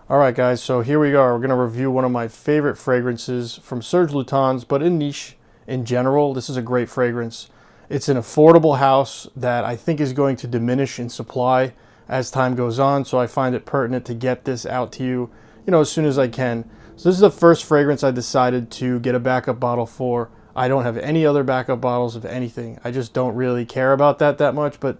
All right, guys, so here we are. We're going to review one of my favorite fragrances from Serge Lutens, but in niche in general. This is a great fragrance. It's an affordable house that I think is going to diminish in supply as time goes on, so I find it pertinent to get this out to you, as soon as I can. So this is the first fragrance I decided to get a backup bottle for. I don't have any other backup bottles of anything. I just don't really care about that much, but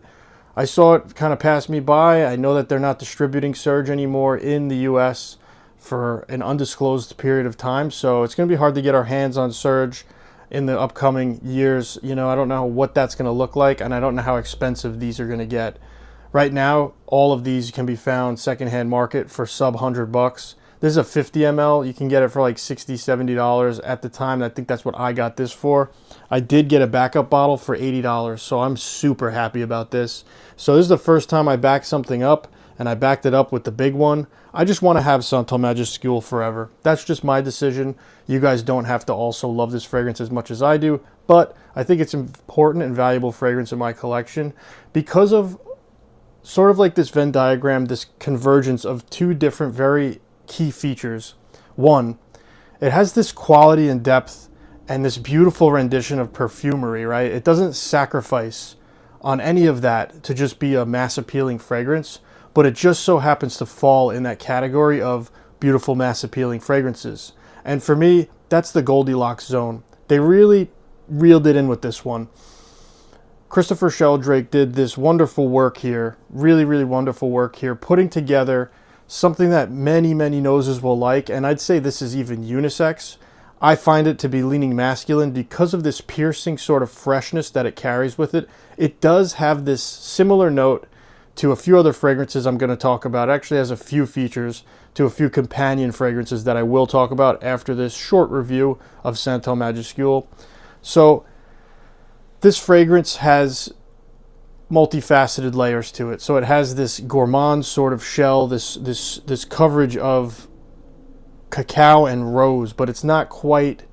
I saw it kind of pass me by. I know that they're not distributing Serge anymore in the US for an undisclosed period of time, so it's going to be hard to get our hands on Serge in the upcoming years. I don't know what that's going to look like, and I don't know how expensive these are going to get. Right now, all of these can be found secondhand market for sub $100. This is a 50 ml. You can get it for like $60, $70 at the time. I think that's what I got this for. I did get a backup bottle for $80, so I'm super happy about this. So this is the first time I backed something up, and I backed it up with the big one. I just want to have Santal Majuscule forever. That's just my decision. You guys don't have to also love this fragrance as much as I do, but I think it's an important and valuable fragrance in my collection because of sort of like this Venn diagram, this convergence of two different very key features. One, it has this quality and depth and this beautiful rendition of perfumery, right? It doesn't sacrifice on any of that to just be a mass appealing fragrance, but it just so happens to fall in that category of beautiful mass appealing fragrances. And for me, that's the Goldilocks zone. They really reeled it in with this one. Christopher Sheldrake did this wonderful work here, really wonderful work here, putting together something that many noses will like, and I'd say this is even unisex. I find it to be leaning masculine because of this piercing sort of freshness that it carries with it. It does have this similar note to a few other fragrances I'm going to talk about. It actually has a few features to a few companion fragrances that I will talk about after this short review of Santal Majuscule. So this fragrance has multifaceted layers to it. So it has this gourmand sort of shell, this coverage of cacao and rose, but it's not quite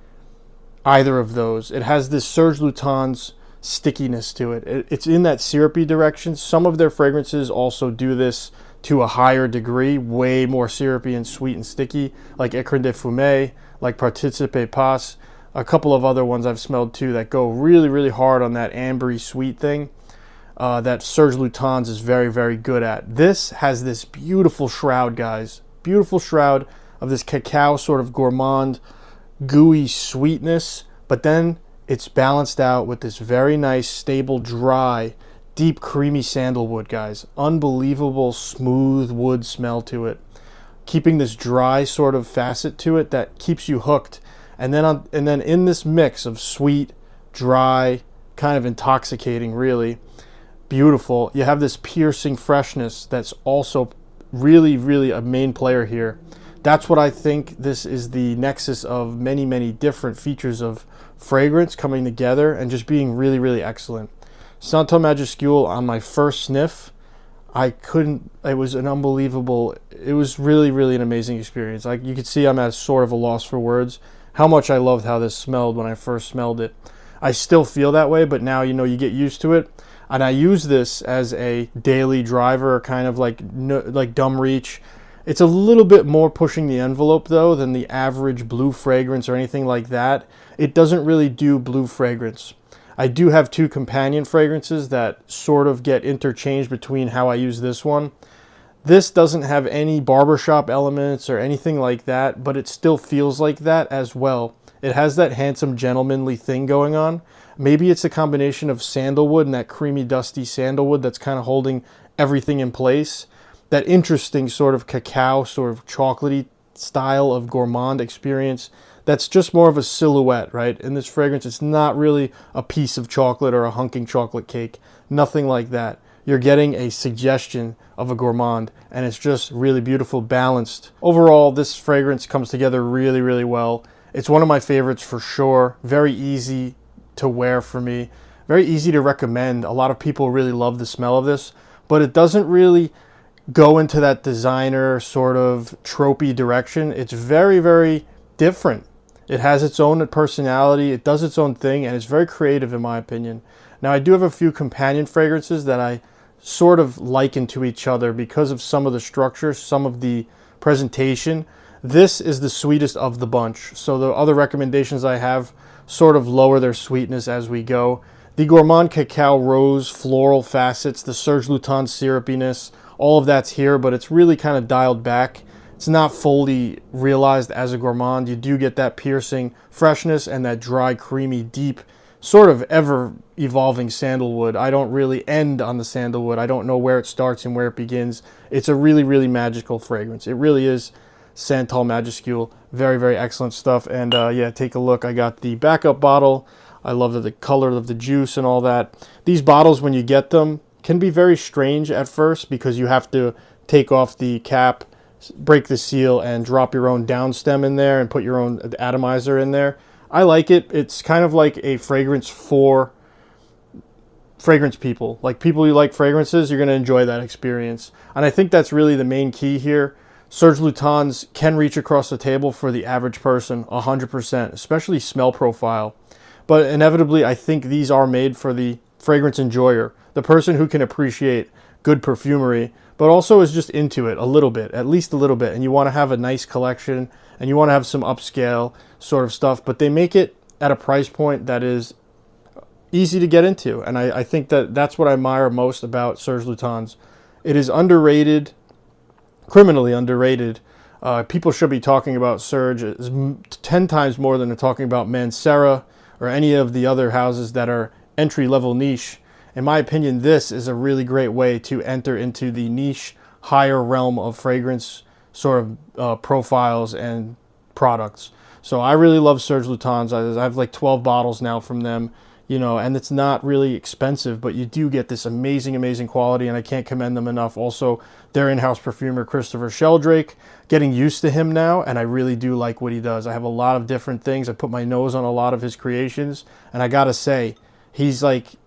either of those. It has this Serge Lutens stickiness to it. It's in that syrupy direction. Some of their fragrances also do this to a higher degree, way more syrupy and sweet and sticky, like Écrin de Fumée, like Participe Pas. A couple of other ones I've smelled too that go really hard on that ambery sweet thing that Serge Lutens is very good at. This has this beautiful shroud, guys. Beautiful shroud of this cacao sort of gourmand, gooey sweetness, but then it's balanced out with this very nice, stable, dry, deep, creamy sandalwood, guys. Unbelievable smooth wood smell to it. Keeping this dry sort of facet to it that keeps you hooked. And then in this mix of sweet, dry, kind of intoxicating, really beautiful, you have this piercing freshness that's also really a main player here. That's what I think this is, the nexus of many different features of fragrance coming together and just being really excellent. Santal Majuscule, on my first sniff, it was an unbelievable, it was really an amazing experience. Like, you could see I'm at sort of a loss for words how much I loved how this smelled when I first smelled it. I still feel that way, but now you get used to it. And I use this as a daily driver, kind of like dumb reach. It's a little bit more pushing the envelope though than the average blue fragrance or anything like that. It doesn't really do blue fragrance. I do have two companion fragrances that sort of get interchanged between how I use this one. This doesn't have any barbershop elements or anything like that, but it still feels like that as well. It has that handsome, gentlemanly thing going on. Maybe it's a combination of sandalwood and that creamy, dusty sandalwood that's kind of holding everything in place. That interesting sort of cacao, sort of chocolatey style of gourmand experience that's just more of a silhouette, right? In this fragrance, it's not really a piece of chocolate or a hunking chocolate cake. Nothing like that. You're getting a suggestion of a gourmand, and it's just really beautiful, balanced. Overall, this fragrance comes together really well. It's one of my favorites for sure. Very easy to wear for me. Very easy to recommend. A lot of people really love the smell of this, but it doesn't really go into that designer sort of tropey direction. It's very different. It has its own personality. It does its own thing, and it's very creative in my opinion. Now, I do have a few companion fragrances that I sort of liken to each other because of some of the structure, some of the presentation, this is the sweetest of the bunch. So the other recommendations I have sort of lower their sweetness as we go. The Gourmand Cacao Rose floral facets, the Serge Lutens syrupiness, all of that's here, but it's really kind of dialed back. It's not fully realized as a gourmand. You do get that piercing freshness and that dry, creamy, deep, sort of ever-evolving sandalwood. I don't really end on the sandalwood. I don't know where it starts and where it begins. It's a really, really magical fragrance. It really is Santal Majuscule. Very, very excellent stuff. And yeah, take a look. I got the backup bottle. I love the color of the juice and all that. These bottles, when you get them, can be very strange at first because you have to take off the cap, break the seal, and drop your own down stem in there and put your own atomizer in there. I like it. It's kind of like a fragrance for fragrance people. Like people who like fragrances, you're going to enjoy that experience. And I think that's really the main key here. Serge Lutens can reach across the table for the average person 100%, especially smell profile. But inevitably, I think these are made for the fragrance enjoyer, the person who can appreciate good perfumery, but also is just into it a little bit, at least a little bit. And you want to have a nice collection and you want to have some upscale sort of stuff, but they make it at a price point that is easy to get into. And I think that that's what I admire most about Serge Lutens. It is underrated, criminally underrated. People should be talking about Serge 10 times more than they're talking about Mancera or any of the other houses that are entry-level niche. In my opinion, this is a really great way to enter into the niche, higher realm of fragrance sort of profiles and products. So I really love Serge Lutens. I have like 12 bottles now from them, you know, and it's not really expensive, but you do get this amazing, amazing quality, and I can't commend them enough. Also, their in-house perfumer, Christopher Sheldrake, getting used to him now, and I really do like what he does. I have a lot of different things. I put my nose on a lot of his creations, and I gotta say, he's like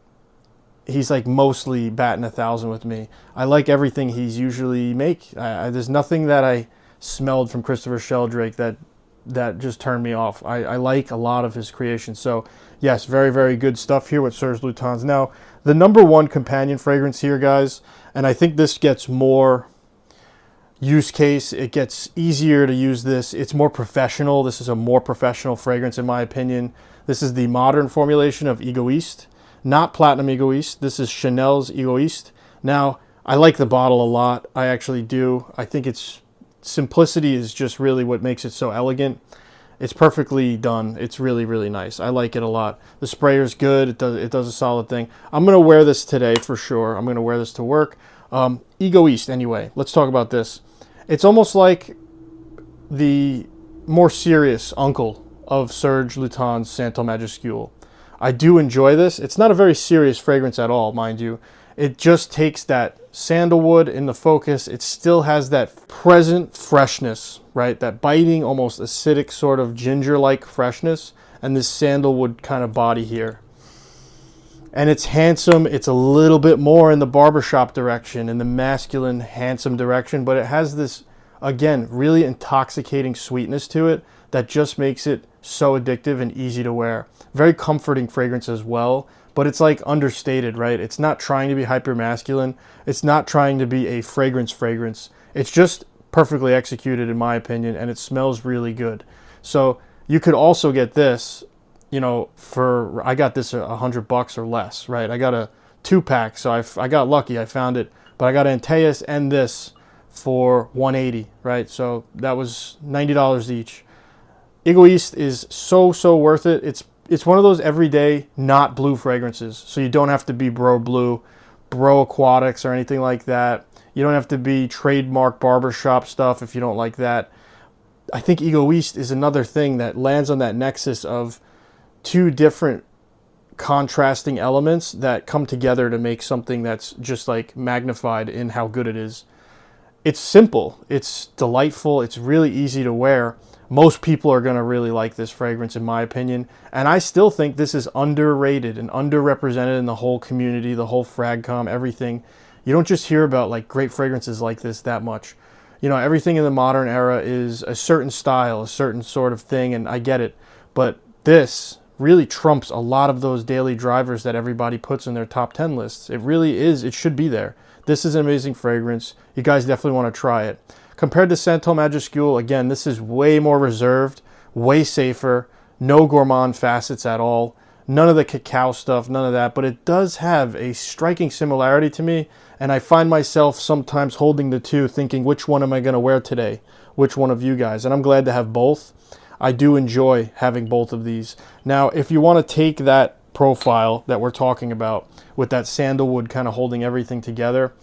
mostly batting 1,000 with me. I like everything he's usually make. There's nothing that I smelled from Christopher Sheldrake that just turned me off. I like a lot of his creations. So yes, very, very good stuff here with Serge Lutens. Now, the number one companion fragrance here, guys, and I think this gets more use case. It gets easier to use this. It's more professional. This is a more professional fragrance in my opinion. This is the modern formulation of Egoiste. Not Platinum Egoiste. This is Chanel's Egoiste. Now, I like the bottle a lot. I actually do. I think its simplicity is just really what makes it so elegant. It's perfectly done. It's really, really nice. I like it a lot. The sprayer's good. It does a solid thing. I'm going to wear this today for sure. I'm going to wear this to work. Egoiste, anyway. Let's talk about this. It's almost like the more serious uncle of Serge Lutens' Santal Majuscule. I do enjoy this. It's not a very serious fragrance at all, mind you. It just takes that sandalwood in the focus. It still has that present freshness, right? That biting, almost acidic sort of ginger-like freshness, and this sandalwood kind of body here. And it's handsome. It's a little bit more in the barbershop direction, in the masculine, handsome direction, but it has this, again, really intoxicating sweetness to it that just makes it so addictive and easy to wear. Very comforting fragrance as well, but it's like understated, right? It's not trying to be hyper masculine. It's not trying to be a fragrance. It's just perfectly executed in my opinion, and it smells really good. So you could also get this, you know, I got this $100 or less, right? I got a 2-pack, so I got lucky. I found it, but I got Antaeus and this for $180, right? So that was $90 each. Egoiste is so worth it. It's one of those everyday not blue fragrances, so you don't have to be bro blue, bro aquatics or anything like that. You don't have to be trademark barbershop stuff if you don't like that. I think Egoiste is another thing that lands on that nexus of two different contrasting elements that come together to make something that's just like magnified in how good it is. It's simple, it's delightful, it's really easy to wear. Most people are going to really like this fragrance in my opinion, and I still think this is underrated and underrepresented in the whole community, the whole fragcom, everything. You don't just hear about like great fragrances like this that much. You know, everything in the modern era is a certain style, a certain sort of thing, and I get it, but this really trumps a lot of those daily drivers that everybody puts in their top 10 lists. It really is. It should be there. This is an amazing fragrance. You guys definitely want to try it. Compared to Santal Majuscule, again, this is way more reserved, way safer, no gourmand facets at all, none of the cacao stuff, none of that, but it does have a striking similarity to me, and I find myself sometimes holding the two, thinking, which one am I going to wear today? Which one of you guys? And I'm glad to have both. I do enjoy having both of these. Now, if you want to take that profile that we're talking about with that sandalwood kind of holding everything together,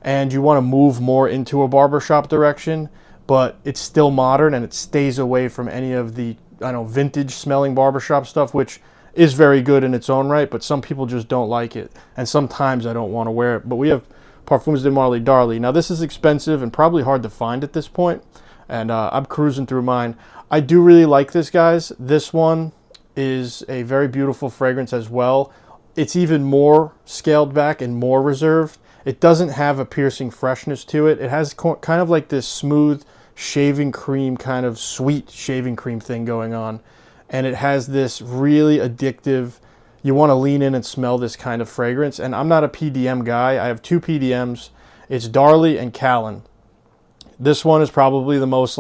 and you want to move more into a barbershop direction, but it's still modern and it stays away from any of the, I don't know, vintage smelling barbershop stuff, which is very good in its own right, but some people just don't like it. And sometimes I don't want to wear it. But we have Parfums de Marley Darley. Now this is expensive and probably hard to find at this point, and I'm cruising through mine. I do really like this, guys. This one is a very beautiful fragrance as well. It's even more scaled back and more reserved. It doesn't have a piercing freshness to it. It has kind of like this smooth shaving cream, kind of sweet shaving cream thing going on. And it has this really addictive, you want to lean in and smell this kind of fragrance. And I'm not a PDM guy. I have two PDMs. It's Darley and Callan. This one is probably the most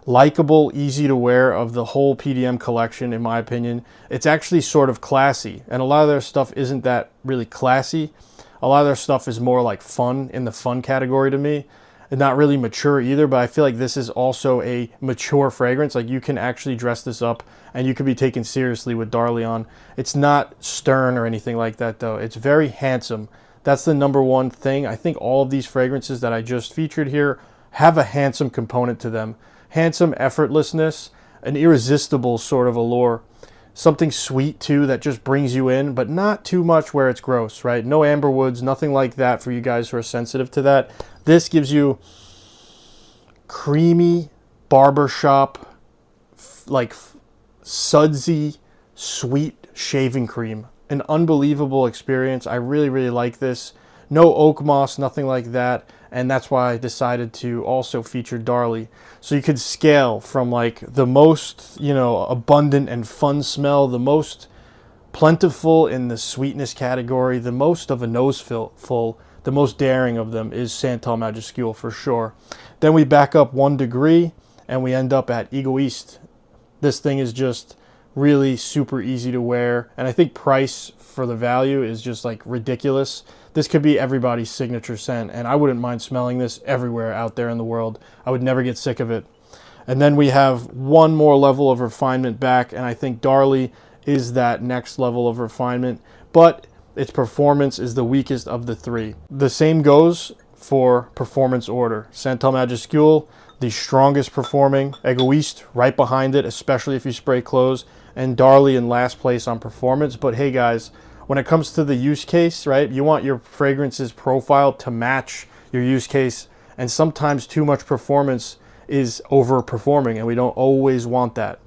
likable, easy to wear of the whole PDM collection, in my opinion. It's actually sort of classy, and a lot of their stuff isn't that really classy. A lot of their stuff is more like fun, in the fun category to me, and not really mature either, but I feel like this is also a mature fragrance. Like, you can actually dress this up and you could be taken seriously with Darley on. It's not stern or anything like that though. It's very handsome. That's the number one thing. I think all of these fragrances that I just featured here have a handsome component to them. Handsome effortlessness, an irresistible sort of allure. Something sweet too that just brings you in, but not too much where it's gross, right? No amber woods, nothing like that for you guys who are sensitive to that. This gives you creamy barbershop, sudsy, sweet shaving cream. An unbelievable experience. I really, really like this. No oak moss, nothing like that. And that's why I decided to also feature Darley. So you could scale from the most, abundant and fun smell, the most plentiful in the sweetness category, the most of a nose full, the most daring of them is Santal Majuscule for sure. Then we back up 1 degree and we end up at Egoiste. This thing is just really super easy to wear, and I think price for the value is just ridiculous. This could be everybody's signature scent, and I wouldn't mind smelling this everywhere out there in the world. I would never get sick of it. And then we have one more level of refinement back, and I think Darley is that next level of refinement, but its performance is the weakest of the three. The same goes for performance order. Santal Majuscule, the strongest performing, Egoiste right behind it, especially if you spray clothes, and Darley in last place on performance. But hey guys, when it comes to the use case, right, you want your fragrance's profile to match your use case, and sometimes too much performance is overperforming, and we don't always want that.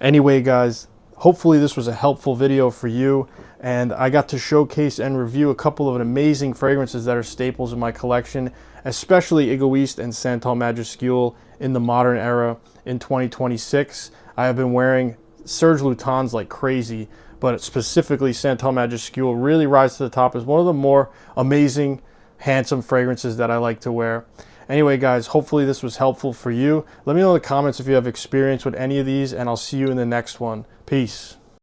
Anyway guys, hopefully this was a helpful video for you, and I got to showcase and review a couple of amazing fragrances that are staples in my collection, especially Egoiste and Santal Majuscule in the modern era in 2026. I have been wearing Serge Lutens like crazy, but specifically Santal Majuscule really rises to the top as one of the more amazing, handsome fragrances that I like to wear. Anyway guys, hopefully this was helpful for you. Let me know in the comments if you have experience with any of these, and I'll see you in the next one. Peace.